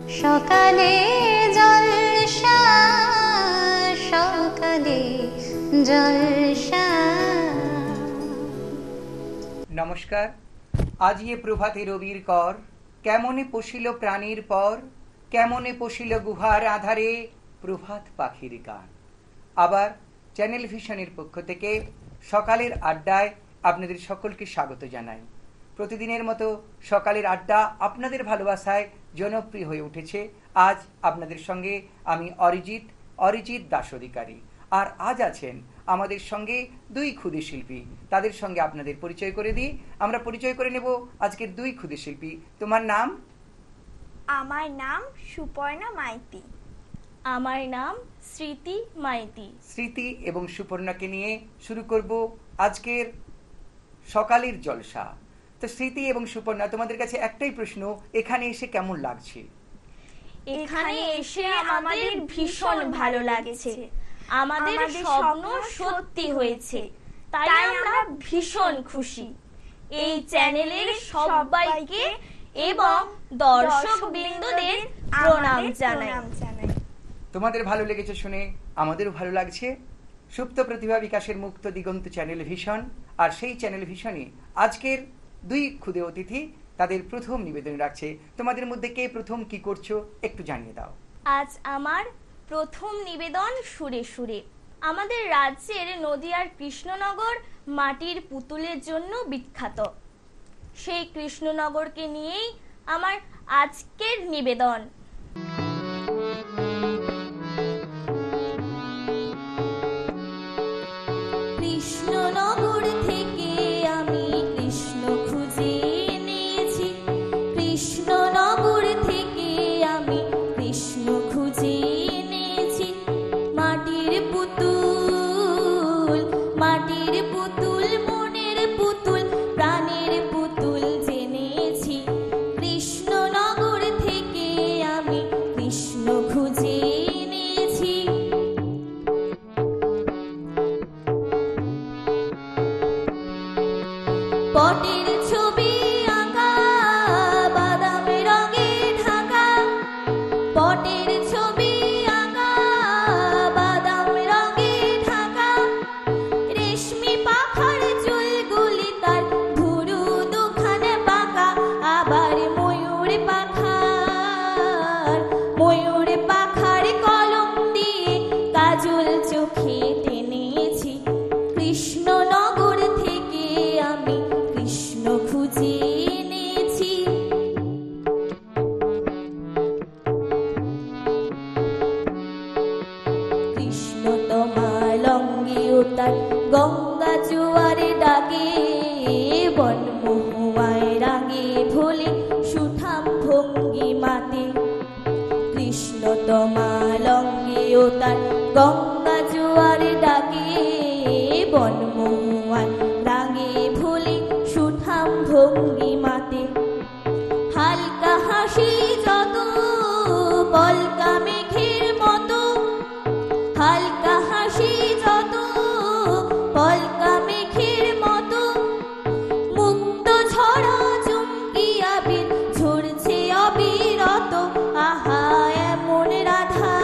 সকালে জলসা, সকালে জলসা। নমস্কার। আজিয়ে প্রভাতে রবির কর, কেমনে পশিল প্রাণীর পর, কেমনে পশিল গুহার আধারে প্রভাত পাখির গান। আবার চ্যানেল ভিশনের পক্ষ থেকে সকালের আড্ডায় আপনাদের সকলকে স্বাগত জানাই। প্রতিদিনের মতো সকালের আড্ডা আপনাদের ভালোবাসায় জনপ্রিয় হয়ে উঠেছে। আজ আপনাদের সঙ্গে আমি অরিজিৎ দাস অধিকারী। আর আজ আছেন আমাদের সঙ্গে দুই ক্ষুদে শিল্পী। তাদের সঙ্গে আপনাদের পরিচয় করে দিই। আমরা পরিচয় করে নেব আজকের দুই ক্ষুদে শিল্পী। তোমার নাম? আমার নাম সুপর্ণা মাইতি। আমার নাম স্মৃতি মাইতি। স্মৃতি এবং সুপর্ণাকে নিয়ে শুরু করব আজকের সকালের জলসা। তো স্মৃতি এবং সুপর্ণা, তোমাদের কাছে একটাই প্রশ্ন, এখানে এসে কেমন লাগছে? এখানে এসে আমাদের ভীষণ ভালো লাগছে। আমাদের স্বপ্ন সত্যি হয়েছে, তাই আমরা ভীষণ খুশি। এই চ্যানেলের সবাইকে এবং দর্শক বৃন্দদের প্রণাম জানাই। তোমাদের ভালো লেগেছে শুনে আমাদেরও ভালো লাগছে। সুপ্ত প্রতিভা বিকাশের মুক্ত দিগন্ত চ্যানেল ভিশন, আর সেই চ্যানেল ভিশনে আজকের দুই ক্ষুদে অতিথি তাদের প্রথম নিবেদন রাখছে। তোমাদের মধ্যে কে প্রথম কি করছো একটু জানিয়ে দাও। আজ আমার প্রথম নিবেদন সুরে সুরে। আমাদের রাজ্যের নদিয়ার কৃষ্ণনগর মাটির পুতুলের জন্য বিখ্যাত। সেই কৃষ্ণনগরকে নিয়েই আমার আজকের নিবেদন। কৃষ্ণনগর থেকে আমি কৃষ্ণ খুঁজে এনেছি, কৃষ্ণনগর থেকে আমি কৃষ্ণ খুঁজে এনেছি। মাটির পুতুল, মাটির পুতুল, মনের পুতুল, প্রাণের পুতুল জেনেছি। কৃষ্ণনগর থেকে আমি কৃষ্ণ খুঁজে এনেছি। পটের ছবি আঁকা, বাদাম রঙে ঢাকা। পটের ছবি আঁকা, বাদাম রঙে ঢাকা। রেশমি পাখার চুলগুলি তার ভুরু দুখানে বাঁকা। আবার ময়ূর পাখার কলম দিয়ে কাজল চোখে টেনেছি। কৃষ্ণনগর থেকে আমি কৃষ্ণ খুঁজে এনেছি। কৃষ্ণ তোমার অঙ্গে তার গঙ্গা জোয়ারে ডাকে। বনমহুয়ায় রাগে ভোলে সুঠাম ভঙ্গি মাতে। কৃষ্ণ তোমার অঙ্গে তার গঙ্গা জোয়ারে ডাকে। বনমহুয়ায় রাগে ভোলে সুঠাম ভঙ্গি মাতে। হালকা হাসি যত পলকা মেঘের মতো, হালকা হাসি যত পলকা মেঘের মতো। মুক্ত ঝরা চুমকি আবির ঝরছে অবিরত। আহা এমন রাধা,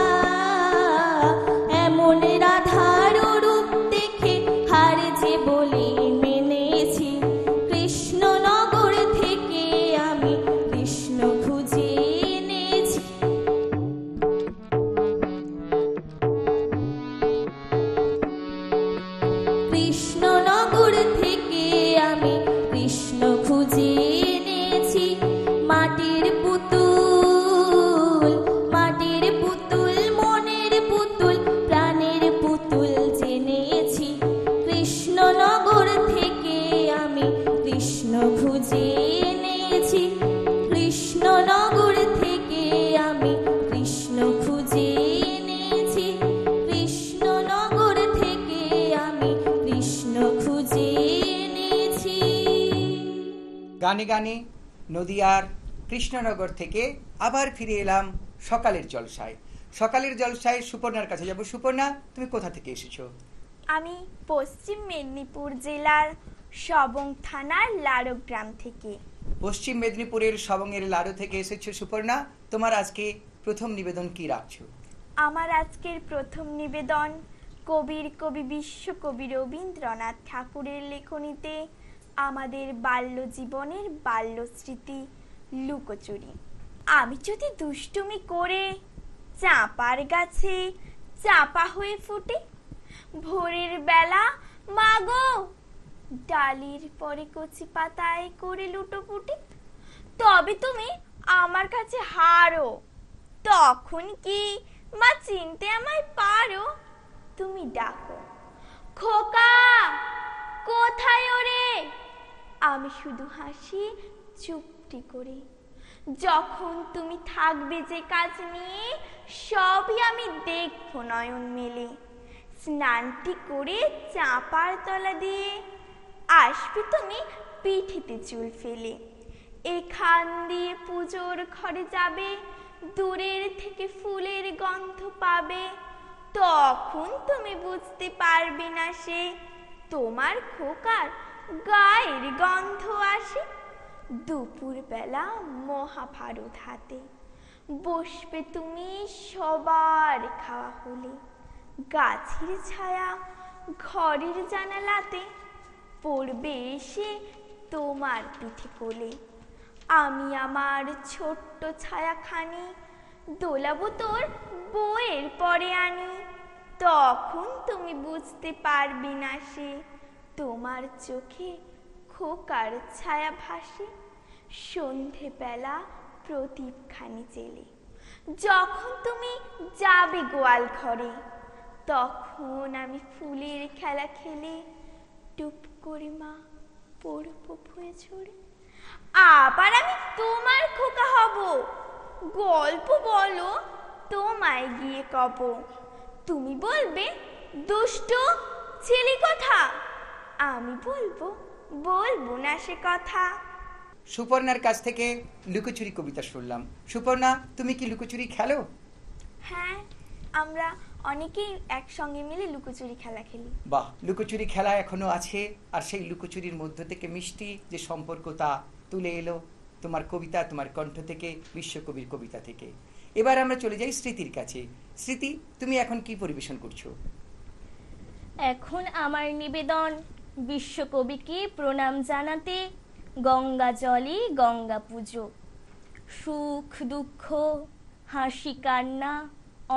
এমন রাধার রূপ দেখে হার যে বলে মেনেছি। কৃষ্ণনগর থেকে আমি কৃষ্ণ খুঁজে এনেছি। কৃষ্ণনগর থেকে আমি কৃষ্ণ খুঁজে এনেছি। মাটির পুতুল, মাটির পুতুল, মনের পুতুল, প্রাণের পুতুল জেনেছি। কৃষ্ণনগর থেকে আমি কৃষ্ণ খুঁজে এনেছি। কৃষ্ণনগর থেকে আমি কৃষ্ণ খুঁজে এনেছি। কৃষ্ণনগর থেকে আমি কৃষ্ণ খুঁজে এনেছি। গানে গানে নদিয়ার কৃষ্ণনগর থেকে আবার ফিরে এলাম সকালের জলসায়। সকালের জলসায় সুপর্ণার কাছে যাব। সুপর্ণা, তুমি কোথা থেকে এসেছো? আমি পশ্চিম মেদিনীপুর জেলার সবং থানার লাড়ো গ্রাম থেকে। পশ্চিম মেদিনীপুরের সবংয়ের লাড়ো থেকে এসেছো সুপর্ণা। তোমার আজকে প্রথম নিবেদন কি রাখছো? আমার আজকের প্রথম নিবেদন কবির কবি বিশ্বকবি রবীন্দ্রনাথ ঠাকুরের লেখনীতে আমাদের বাল্য জীবনের বাল্য স্মৃতি লুকোচুরি। আমি যদি দুষ্টুমি করে চাঁপার গাছে চাপা হয়ে ফুটে, ভোরের বেলা মাগো ডালির পরে কচি পাতায় করে লুটোপুটি, তবে তুমি আমার কাছে হারো, তখন কি মা চিনতে আমায় পারো? তুমি ডাকো, খোকা কোথায় ওরে? আমি শুধু হাসি চুপটি করে। যখন তুমি থাকবে যে কাজ নিয়ে, সবই আমি দেখবো নয়ন মেলে। স্নানটি করে চাঁপার তলা দিয়ে আসবে তুমি পিঠেতে চুল ফেলে। এখান দিয়ে পুজোর ঘরে যাবে, দূরের থেকে ফুলের গন্ধ পাবে। তখন তুমি বুঝতে পারবে না সে তোমার খোকার গায়ের গন্ধ আসে। দুপুর বেলা মহাভারত হাতে বসবে তুমি সবার খাওয়া হলে। গাছের ছায়া ঘরের জানালাতে পড়বে এসে তোমার পিঠে কোলে। আমি আমার ছোট্ট ছায়াখানি দোলাবো তোর বইয়ের পরে আনি। তখন তুমি বুঝতে পারবে না সে তোমার চোখে খোকার ছায়া ভাসে। সন্ধেবেলা প্রদীপখানি জেলে যখন তুমি যাবে গোয়াল ঘরে, তখন আমি ফুলের খেলা খেলে টুপ করে মা পড়বো ভুয়ে ঝরে। আবার আমি তোমার খোকা হব, গল্প বলো তোমায় গিয়ে কব। তুমি বলবে দুষ্টু ছেলে কথা, আমি বলবো না সে কথা। সুপর্ণার কাছ থেকে লুকোচুরি কবিতা শুনলাম। সুপর্ণা, তুমি কি লুকোচুরি খেলো? হ্যাঁ, আমরা অনেকেই একসঙ্গে মিলে লুকোচুরি খেলা খেলি। বাহ, লুকোচুরি খেলা এখনো আছে, আর সেই লুকোচুরির মধ্য থেকে মিষ্টি যে সম্পর্ক তা তুলে এলো তোমার কবিতা, তোমার কণ্ঠ থেকে, বিশ্বকবির কবিতা থেকে। এবার আমরা চলে যাই স্মৃতির কাছে। স্মৃতি, তুমি এখন কি পরিবেশন করছো? এখন আমার নিবেদন বিশ্বকবিকে প্রণাম জানাতে গঙ্গা জলে গঙ্গা পুজো। সুখ দুঃখ, হাসি কান্না,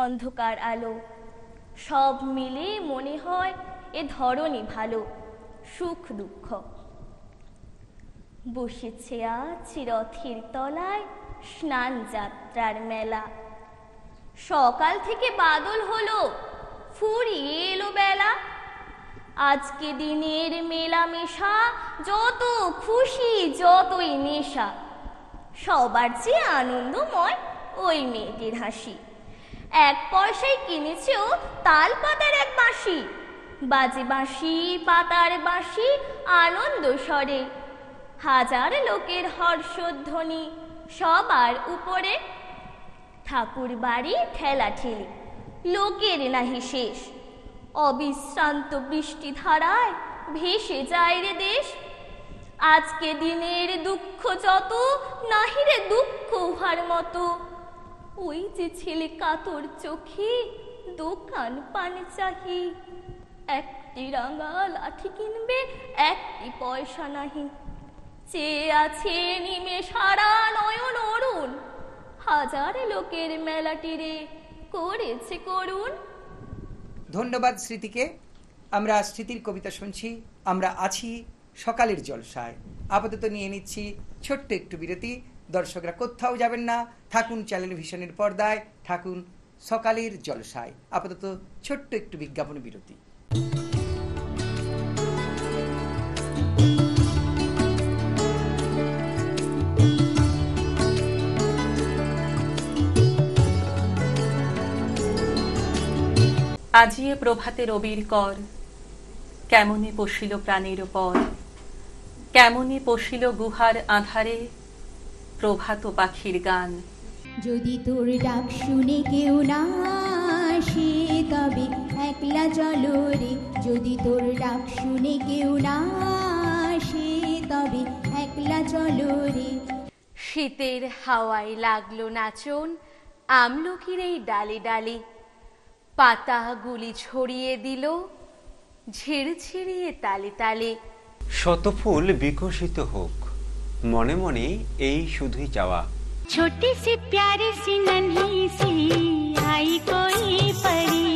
অন্ধকার আলো সব মিলে মনে হয় এ ধরনী ভালো। সুখ দুঃখ বসেছে আজ রথের তলায় স্নান যাত্রার মেলা। সকাল থেকে বাদল হলো, ফুরিয়ে এলো বেলা। আজকে দিনের মেলামেশা, যত খুশি যতই নেশা। সবার চেয়ে আনন্দময় ওই মেয়েটির হাসি। 1 পয়সায় কিনেছেও তাল পাতার এক বাঁশি। বাজে বাঁশি পাতার বাঁশি আনন্দ স্বরে। হাজার লোকের হর্ষধ্বনি সবার উপরে। ঠাকুর বাড়ি ঠেলা ঠেলি, লোকের নাহি শেষ। অবিশ্রান্ত বৃষ্টি ধারায় ভেসে যায় রে দেশ। আজকে দিনের দুঃখ যত, নাহি রে দুঃখ উহার মতো। ওই যে ছেলে কাতর চোখে দোকান পানে চাহি। একটি রাঙা লাঠি কিনবে, 1 পয়সা নাহি। চেয়ে আছে নিমে সারা নয়ন অরুণ। হাজার লোকের মেলাটিরে করেছে করুণ। ধন্যবাদ স্মৃতিকে। আমরা স্মৃতির কবিতা শুনছি। আমরা আছি সকালের জলসায়। আপাতত নিয়ে নিচ্ছি ছোট্ট একটু বিরতি। দর্শকরা কোথাও যাবেন না, থাকুন টেলিভিশনের পর্দায়, থাকুন সকালের জলসায়। আপাতত ছোট্ট একটু বিজ্ঞাপন বিরতি। আজিয়ে প্রভাতে রবির কর, কেমনে পশিল প্রাণের পর। কেমনে পশিল গুহার আধারে, প্রভাত পাখির গান। যদি তোর ডাক শুনে কেউ না আসে, তবে একলা চলো রে। যদি তোর ডাক শুনে কেউ না আসে, তবে একলা চলো রে। শীতের হাওয়ায় লাগলো নাচন আমলকির এই ডালে ডালে, পাতাগুলি ছড়িয়ে দিল ঝিরঝিরিয়ে তালে তালে। শত ফুল বিকশিত হোক, মনে মনে এই শুধুই চাওয়া। छोटी सी प्यारी सी नन्ही सी आई कोई परी,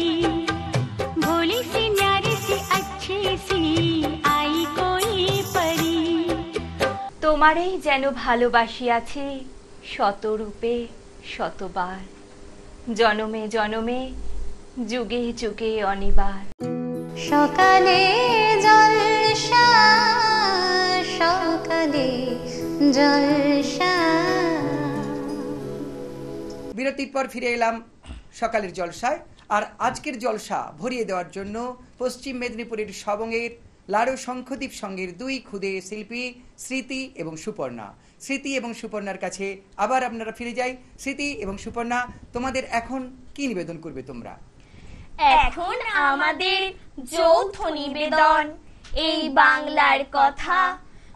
भोली सी न्यारी सी अच्छी सी आई कोई परी। তোমারেই যেন ভালোবাসিয়াছি শতরূপে শতবার, জনমে জনমে যুগে যুগে অনিবার। সকালে জলসা, সকালে জলসা। বিরতির পর ফিরে এলাম সকালের জলসায়। আর আজকের জলসা ভরিয়ে দেওয়ার জন্য পশ্চিম মেদিনীপুরের সবংয়ের লাড়ু শঙ্খদ্বীপ সঙ্গের দুই ক্ষুদে শিল্পী স্মৃতি এবং সুপর্ণা। স্মৃতি এবং সুপর্ণার কাছে আবার আপনারা ফিরে যাই। স্মৃতি এবং সুপর্ণা, তোমাদের এখন কি নিবেদন করবে তোমরা? এখন আমাদের যৌথ নিবেদন এই বাংলার কথা,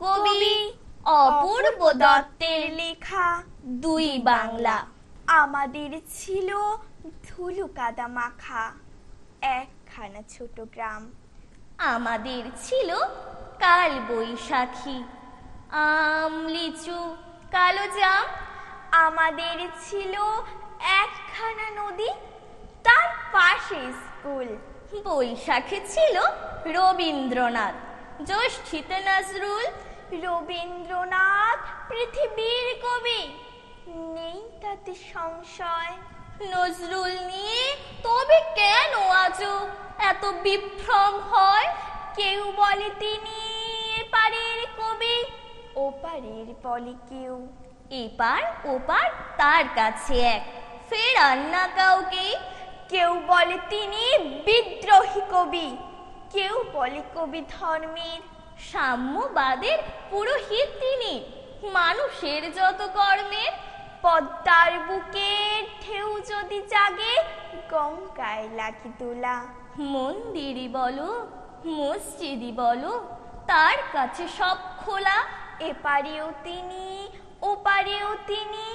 কবি অপূর্ব দত্তের লেখা দুই বাংলা। আমাদের ছিল ধুলো কাদা মাখা একখানা ছোট গ্রাম। আমাদের ছিল কাল বৈশাখী, আম লিচু কালো জাম। আমাদের ছিল একখানা নদী, তার পাশে স্কুল। বৈশাখে ছিল রবীন্দ্রনাথ, জ্যৈষ্ঠীতে নজরুল। রবীন্দ্রনাথ পৃথিবীর কবি, নেই তাতে সংশয়। নজরুল নিয়ে তবে কেন আজও এত বিভ্রম হয়? কেউ বলে তিনি এপারের কবি, ওপারের বলে কেউ। এপার ওপার তার কাছে এক, ফেরান না কাউকে। কেউ বলে তিনি বিদ্রোহী কবি, কেউ বলে কবি ধর্মের। সাম্যবাদের পুরোহিত তিনি, মানুষের যত কর্মের। পদ্মার বুকে ঢেউ যদি জাগে, গঙ্গায় লাগি দোলা। মন্দিরই বলো মসজিদই বলো, তার কাছে সব খোলা। এপারেও তিনি ওপারেও তিনি,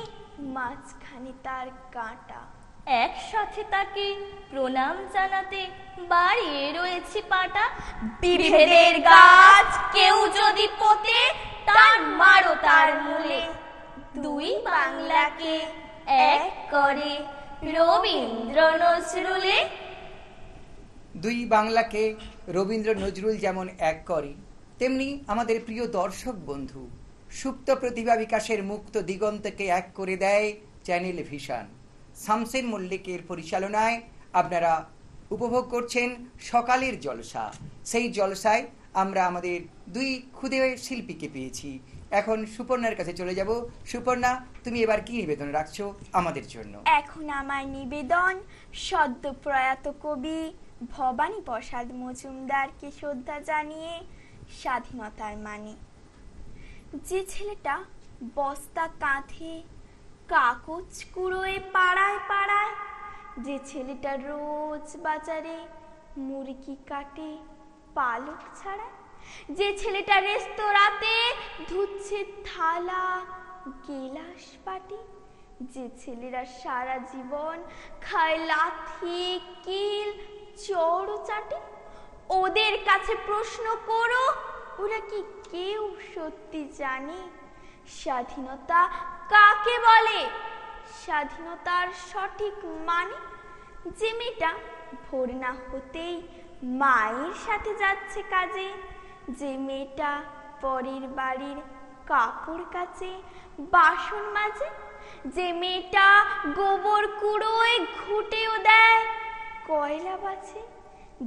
মাঝখানে তার কাঁটা। একসাথে তাকে প্রণাম জানাতে বাড়িয়ে রয়েছে পাটা। বিভেদের গাছ কেউ যদি পোতে, তার মারো তার মূলে। দুই বাংলাকে এক করে রবীন্দ্র নজরুলে। দুই বাংলাকে রবীন্দ্র নজরুল যেমন এক করে, তেমনি আমাদের প্রিয় দর্শক বন্ধু সুপ্ত প্রতিভা বিকাশের মুক্ত দিগন্তকে এক করে দেয় চ্যানেল ভিশন। শামসের মল্লিকের পরিচালনায় আপনারা উপভোগ করছেন সকালের জলসা। সেই জলসায় আমরা আমাদের দুই ক্ষুদে শিল্পীকে পেয়েছি। এখন সুপর্ণার কাছে চলে যাব। সুপর্ণা, তুমি এবার কি নিবেদন রাখছো আমাদের জন্য? এখন আমার নিবেদন সদ্য প্রয়াত কবি ভবানী প্রসাদ মজুমদারকে শ্রদ্ধা জানিয়ে স্বাধীনতার মানে। যে ছেলেটা বস্তা কাঁধে কাগজ কুড়োয় পাড়ায় পাড়ায়, যে ছেলেটা রোজ বাজারে মুরগি কাটে পালক ছাড়ায়, যে ছেলেটা রেস্তোরাঁতে ধুচ্ছে থালা গেলাস বাটি, যে ছেলেরা সারা জীবন খায় লাথি কিল চড় চাটে, ওদের কাছে প্রশ্ন করো, ওরা কি কেউ সত্যি জানে স্বাধীনতা কাকে বলে? স্বাধীনতার সঠিক মানে? যে মেয়েটা ভোর না হতেই মায়ের সাথে যাচ্ছে কাজে, যে মেয়েটা পরের বাড়ির কাপড় কাচে বাসন মাজে, যে মেয়েটা গোবর কুড়োয় ঘুঁটেও দেয় কয়লা বাছে,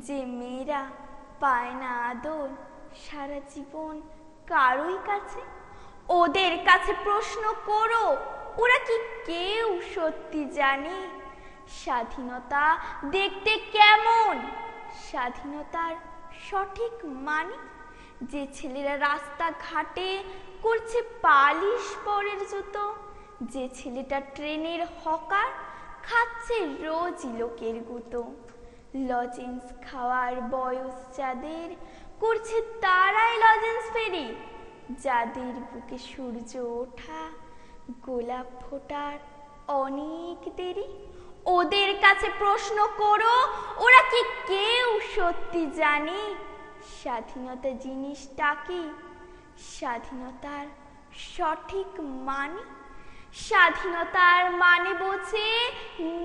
যে মেয়েরা পায় না আদর সারা জীবন কারোই কাছে, ওদের কাছে প্রশ্ন করো, ওরা কি কেউ সত্যি জানে স্বাধীনতা দেখতে কেমন? স্বাধীনতার সঠিক মানে? যে ছেলেরা রাস্তা ঘাটে করছে পালিশ পরের জুতো, যে ছেলেটা ট্রেনের হকার খাচ্ছে রোজ লোকের গুঁতো, লজেন্স খাওয়ার বয়স যাদের করছে তারাই লজেন্স ফেরি, যাদের বুকে সূর্য ওঠা গোলাপ ফোটার অনেক দেরি। ওদের কাছে প্রশ্ন করো, ওরা কি কেউ সত্যি জানে স্বাধীনতা জিনিসটা কি, স্বাধীনতার সঠিক মানে? স্বাধীনতার মানে বোঝে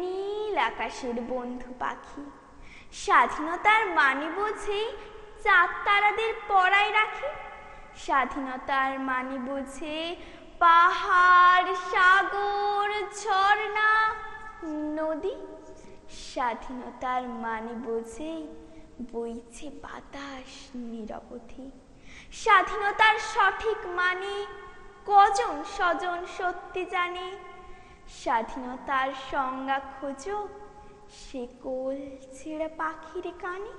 নীল আকাশের বন্ধু পাখি, স্বাধীনতার মানে বোঝে চাঁদ তারাদের পরায় রাখি, স্বাধীনতার মানে বোঝে পাহাড়, সাগর, ঝর্ণা, নদী, স্বাধীনতার মানে বোঝে বইছে বাতাস নিরবধি। স্বাধীনতার সঠিক মানে কজন স্বজন সত্যি জানে, স্বাধীনতার সংজ্ঞা খোঁজো সে কোল ছেঁড়া পাখির কানে।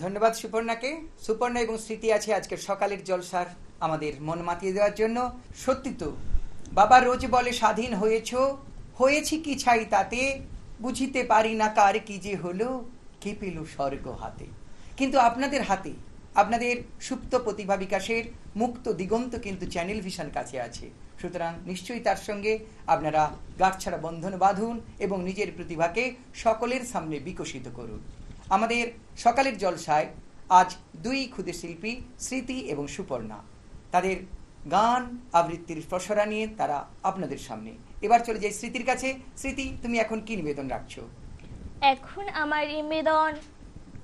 ধন্যবাদ সুপর্ণাকে। সুপর্ণা এবং স্মৃতি আছে আজকের সকালের জলসার আমাদের মন মাতিয়ে দেওয়ার জন্য। সত্যি তো, বাবা রোজ বলে স্বাধীন হয়েছি কি ছাই তাতে, বুঝিতে পারি না কার কি যে হলো, কে পেল স্বর্গ হাতে। কিন্তু আপনাদের হাতে, আপনাদের সুপ্ত প্রতিভা বিকাশের মুক্ত দিগন্ত কিন্তু চ্যানেল ভিশন কাছে আছে। সুতরাং নিশ্চয়ই তার সঙ্গে আপনারা গাঁটছাড়া বন্ধন বাঁধুন এবং নিজের প্রতিভাকে সকলের সামনে বিকশিত করুন। আমাদের সকালের জলসায় আজ দুই ক্ষুদে শিল্পী স্মৃতি এবং সুপর্ণা, তাদের গান আবৃত্তির প্রসরা নিয়ে তারা আপনাদের সামনে। এবার চলে যাই স্মৃতির কাছে। স্মৃতি, তুমি এখন কি নিবেদন রাখছো? এখন আমার নিবেদন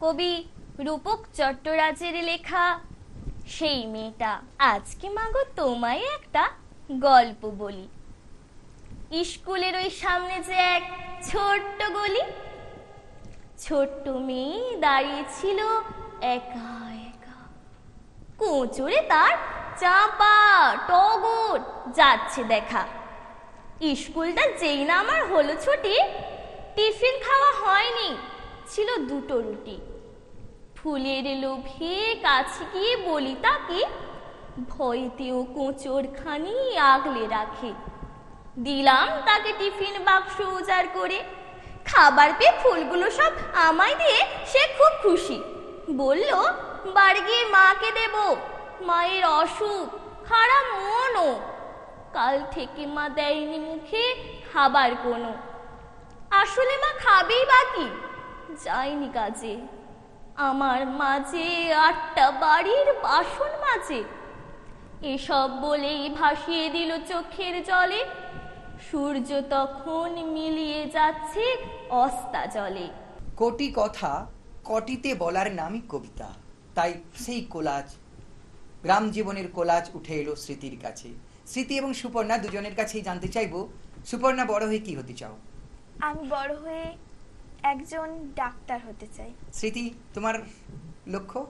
কবি রূপক চট্টরাজের লেখা সেই মেয়েটা। আজকে মাগো তোমায় একটা গল্প বলি। স্কুলের ওই সামনে যে এক ছোট্ট গলি, ছোট্ট মেয়ে দাঁড়িয়ে ছিল একা একা। কোঁচড়ে তার চাপা টগর যাচ্ছে দেখা। স্কুলটা যেই না আমার হলো ছুটি, টিফিন খাওয়া হয়নি, ছিল দুটো রুটি। ফুলের লোভে কাছে গিয়ে বলি তাকে, ভয়তেও কোঁচড়খানি আগলে রাখে। দিলাম তাকে টিফিন বাক্স উজাড় করে। খাবার পেয়ে ফুলগুলো সব আমায় দিয়ে সে খুব খুশি। বলল বাড়ি গিয়ে মাকে দেব, মায়ের অসুখ, খারাপ মনও। কাল থেকে মা দেয়নি মুখে খাবার কোনো। আসলে মা খাবেই বাকি, যায়নি কাজে। আমার মাঝে 8টা বাড়ির বাসন মাঝে। এসব বলেই ভাসিয়ে দিল চোখের জলে। সূর্য তখন মিলিয়ে যাচ্ছে অস্তা জলে। কোটি কথা কটিতে বলার নামই কবিতা। তাই সেই কোলাজ, গ্রাম জীবনের কোলাজ উঠে এলো স্মৃতির কাছে। স্মৃতি এবং সুপর্ণা দুজনের কাছেই জানতে চাইবো, সুপর্ণা বড় হয়ে কি হতে চাও? আমি বড় হয়ে একজন ডাক্তার হতে চাই। স্মৃতি, তোমার লক্ষ্য?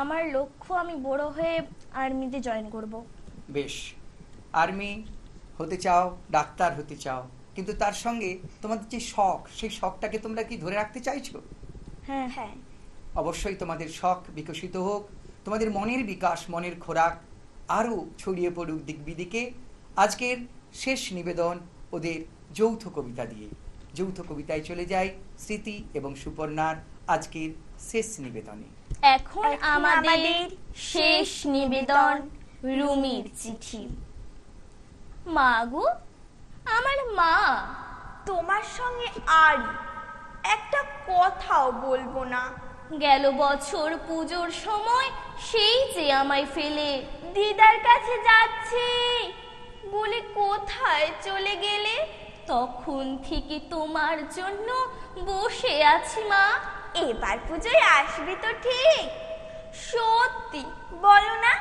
আমার লক্ষ্য আমি বড় হয়ে আর্মিতে জয়েন করব। বেশ, আর্মি হতে চাও, ডাক্তার হতে চাও, কিন্তু তার সঙ্গে তোমাদের যে শখ, সেই শখটাকে তোমরা কি ধরে রাখতে চাইছো? হ্যাঁ হ্যাঁ, অবশ্যই তোমাদের শখ বিকশিত হোক, তোমাদের মনের বিকাশ, মনের খোরাক আরও ছড়িয়ে পড়ুক দিক বিদিকে। আজকের শেষ নিবেদন ওদের যৌথ কবিতা দিয়ে। যৌথ কবিতায় চলে যায় স্মৃতি এবং সুপর্ণার আজকের শেষ নিবেদনে। এখন আমাদের শেষ নিবেদন রুমির চিঠি। মা গো, আমার মা, তোমার সঙ্গে আর একটা কথাও বলবো না। গেল বছর পুজোর সময় সেই যে আমায় ফেলে দিদার কাছে যাচ্ছি বলে কোথায় চলে গেলে। তখন থেকে তোমার জন্য বসে আছি মা। এবার পুজোয় আসবি তো ঠিক? সত্যি বলো না?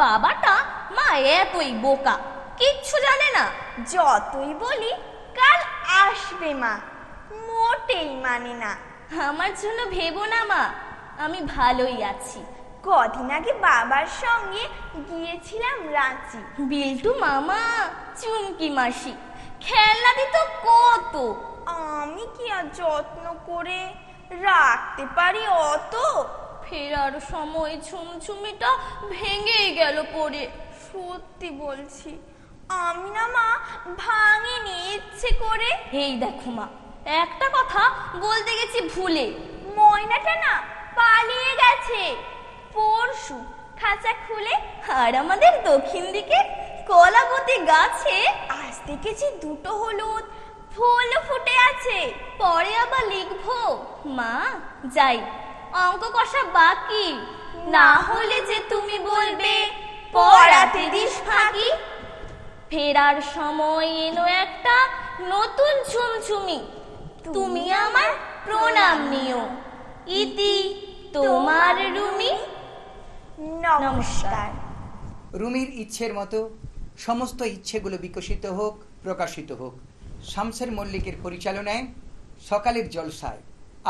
বাবাটা মা এতই বোকা, কিচ্ছু জানে না। যতই বলি কাল আসবে মা, মোটেই মানে না। আমার জন্য ভেবো না মা, আমি ভালোই আছি। কদিন আগে বাবার সঙ্গে গিয়েছিলাম রাঁচি। বিল্টু মামা, চুমকি মাসি খেলনা দিত কত। আমি কি আর যত্ন করে রাখতে পারি অত? ফেরার সময় ঝুমঝুমিটা ভেঙে গেল পড়ে। সত্যি বলছি, আমি না মা ভাঙিনি ইচ্ছে করে। এই দেখো মা, একটা কথা বলতে গেছি ভুলে। ময়নাটা না পালিয়ে গেছে পরশু খাঁচা খুলে। আর আমাদের দক্ষিণ দিকে কলাবতী গাছে আজ দেখেছি দুটো হলুদ ফুল ফুটে আছে। পরে আবার লিখবো। মা যাই, অঙ্ক কষা বাকি, না হলে যে তুমি বলবে পড়াতে দিস ফাঁকি। ফেরার সময় এনো একটা নতুন ঝুমঝুমি, তুমি আমার প্রণাম নিও। ইতি তোমার রুমি। নমস্কার। রুমির ইচ্ছের মতো সমস্ত ইচ্ছেগুলো বিকশিত হোক, প্রকাশিত হোক। শামসের মল্লিকের পরিচালনায় সকালের জলসায়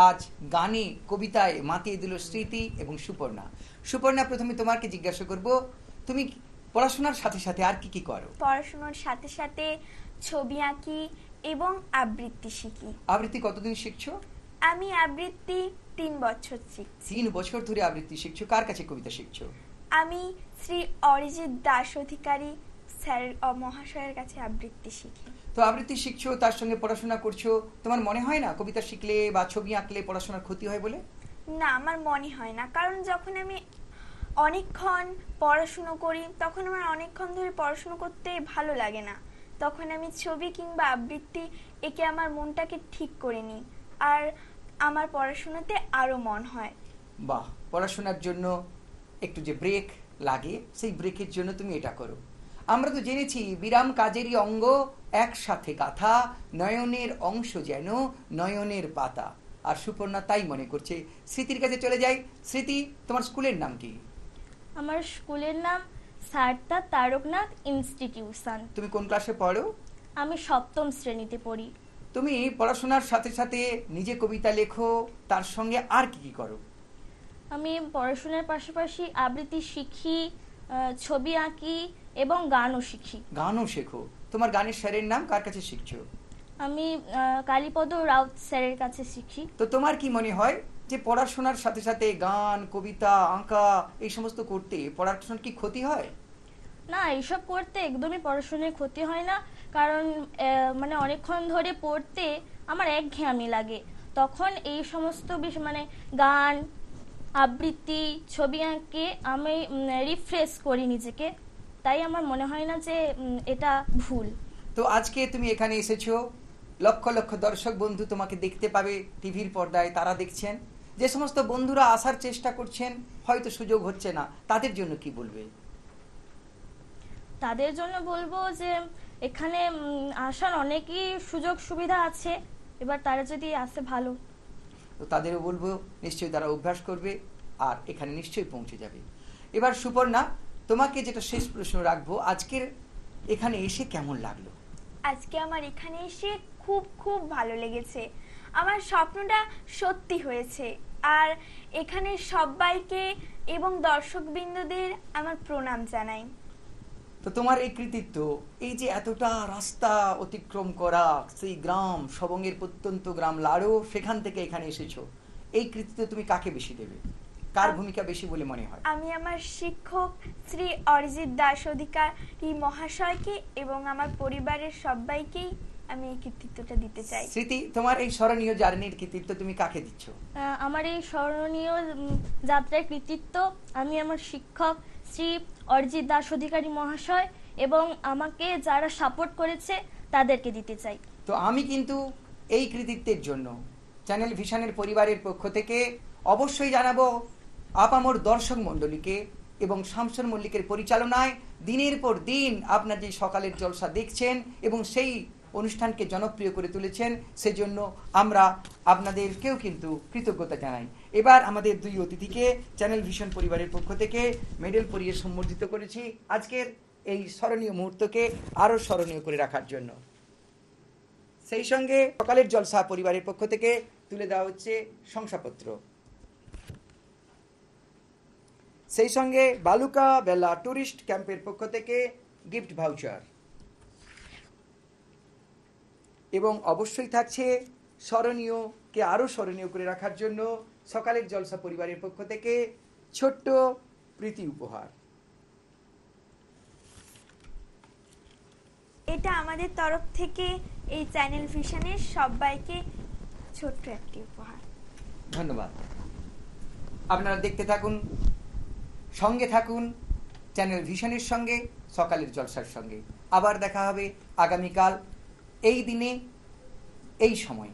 আজ গানে কবিতায় মাতিয়ে দিল স্মৃতি এবং সুপর্ণা। সুপর্ণা, প্রথমে তোমাকে জিজ্ঞাসা করব, তুমি পড়াশোনার সাথে সাথে আর কি কি করো? পড়াশোনার সাথে সাথে ছবি আঁকি এবং আবৃত্তি শিখি। আবৃত্তি কতদিন শিখছো? আমি আবৃত্তি 3 বছর শিখছি। 3 বছর ধরে আবৃত্তি শিখছো। কার কাছে কবিতা শিখছো? আমি শ্রী অরিজিৎ দাস অধিকারী স্যার মহাশয়ের কাছে আবৃত্তি শিখি। তো আবৃত্তি শিখছো, তার সঙ্গে পড়াশোনা করছো, তোমার মনে হয় না কবিতা শিখলে বা ছবি আঁকলে পড়াশোনার ক্ষতি হয় বলে? না, আমার মনে হয় না, কারণ যখন আমি অনেকক্ষণ পড়াশুনো করি তখন আমার অনেকক্ষণ ধরে পড়াশুনো করতে ভালো লাগে না। তখন আমি ছবি কিংবা আবৃত্তি একে আমার মনটাকে ঠিক করে নিই, আর আমার পড়াশোনাতে আরো মন হয়। বাহ, পড়াশোনার জন্য একটু যে ব্রেক লাগে, সেই ব্রেকের জন্য তুমি এটা করো। আমরা তো জেনেছি বিরাম কাজেরই অঙ্গ একসাথে গাথা, নয়নের অংশ যেন নয়নের পাতা। আর সুপর্ণা তাই মনে করছে। স্মৃতির কাছে চলে যাই। স্মৃতি, তোমার স্কুলের নাম কি? আমার স্কুলের নাম সারদা তারকনাথ ইনস্টিটিউশন। তুমি কোন ক্লাসে পড়ো? আমি 7ম শ্রেণীতে পড়ি। তুমি পড়াশোনার সাথে সাথে নিজে কবিতা লেখো, তার সঙ্গে আর কি কি করো? আমি পড়াশোনার পাশাপাশি আবৃত্তি শিখি, ছবি আঁকি এবং গানও শিখি। গানও শেখো। তোমার গানের স্যারের নাম? কার কাছে শিখছো? আমি কালীপদ রাউত স্যারের কাছে শিখি। তো তোমার কি মনে হয় যে পড়াশোনার সাথে সাথে গান, কবিতা, আঁকা এই সমস্ত করতে পড়াশোনার কি ক্ষতি হয়? না, এইসব করতে একদমই পড়াশোনার ক্ষতি হয় না, কারণ মানে অনেকক্ষণ ধরে পড়তে আমার একঘেয়েমি লাগে। তখন এই সমস্ত বিষয় মানে গান, আবৃত্তি, ছবি আঁকে আমি রিফ্রেশ করি নিজেকে, তাই আমার মনে হয় না যে এটা ভুল। তো আজকে তুমি এখানে এসেছো, লক্ষ লক্ষ দর্শক বন্ধু তোমাকে দেখতে পাবে টিভির পর্দায়, তারা দেখছেন। যে সমস্ত বন্ধুরা আসার চেষ্টা করছেন, হয়তো সুযোগ হচ্ছে না, তাদের জন্য কি বলবে? তাদের জন্য বলবো যে এখানে আসার অনেকই সুযোগ সুবিধা আছে, এবার তারা যদি আসে ভালো। তো তাদেরও বলবো নিশ্চয়ই তারা অভ্যাস করবে আর এখানে নিশ্চয়ই পৌঁছে যাবে। এবার সুপর্ণা, তোমাকে যেটা শেষ প্রশ্ন রাখবো, আজকের এখানে এসে কেমন লাগলো? আজকে আমার এখানে এসে খুব খুব ভালো লেগেছে। আমার স্বপ্নটা সত্যি হয়েছে, আর এখানে সবাইকে এবং দর্শকবৃন্দদের আমার প্রণাম জানাই। তো তোমার এই কৃতিত্ব, এই যে এতটা রাস্তা অতিক্রম করা, সেই গ্রাম সবঙ্গের প্রত্যন্ত গ্রাম লাড়ো, সেখান থেকে এখানে এসেছো, এই কৃতিত্ব তুমি কাকে বেশি দেবে? কার ভূমিকা বেশি বলে মনে হয়? আমি আমার শিক্ষক শ্রী অরিজিৎ দাস অধিকারী মহাশয়কে এবং আমার পরিবারের সবাইকেই আমি এই কৃতিত্বটা দিতে চাই। স্মৃতি, তোমার এই স্মরণীয় জার্নির কৃতিত্ব তুমি কাকে দিচ্ছ? আমার এই স্মরণীয় যাত্রার কৃতিত্ব আমি আমার শিক্ষক শ্রী অরিজিৎ দাস অধিকারী মহাশয় এবং আমাকে যারা সাপোর্ট করেছে তাদেরকে দিতে চাই। তো আমি কিন্তু এই কৃতিত্বের জন্য চ্যানেল ভিশনের পরিবারের পক্ষ থেকে অবশ্যই জানাবো আপামর দর্শক মণ্ডলীকে এবং শামসুর মল্লিকের পরিচালনায় দিনের পর দিন আপনার যে সকালের জলসা দেখছেন এবং সেই অনুষ্ঠানকে জনপ্রিয় করে তুলেছেন, সেজন্য আমরা আপনাদেরকেও কিন্তু কৃতজ্ঞতা জানাই। এবার আমাদের দুই অতিথিকে চ্যানেল ভিশন পরিবারের পক্ষ থেকে মেডেল পরিয়ে সম্বর্ধিত করেছি আজকের এই স্মরণীয় মুহূর্তকে আরো স্মরণীয় করে রাখার জন্য। সেই সঙ্গে সকালের জলসা পরিবারের পক্ষ থেকে তুলে দেওয়া হচ্ছে শংসাপত্র। সেই সঙ্গে বালুকা বেলা টুরিস্ট ক্যাম্পের পক্ষ থেকে গিফট ভাউচার, এবং অবশ্যই থাকছে স্মরণীয়কে আরো স্মরণীয় করে রাখার জন্য সকালের জলসা পরিবারের পক্ষ থেকে ছোট্ট প্রীতি উপহার। এটা আমাদের তরফ থেকে এই চ্যানেল ভিশনের সবাইকে ছোট্ট একটি উপহার। ধন্যবাদ। আপনারা দেখতে থাকুন, সঙ্গে থাকুন চ্যানেল ভিশনের সঙ্গে। সকালের জলসার সঙ্গে। আবার দেখা হবে আগামীকাল এই দিনে এই সময়।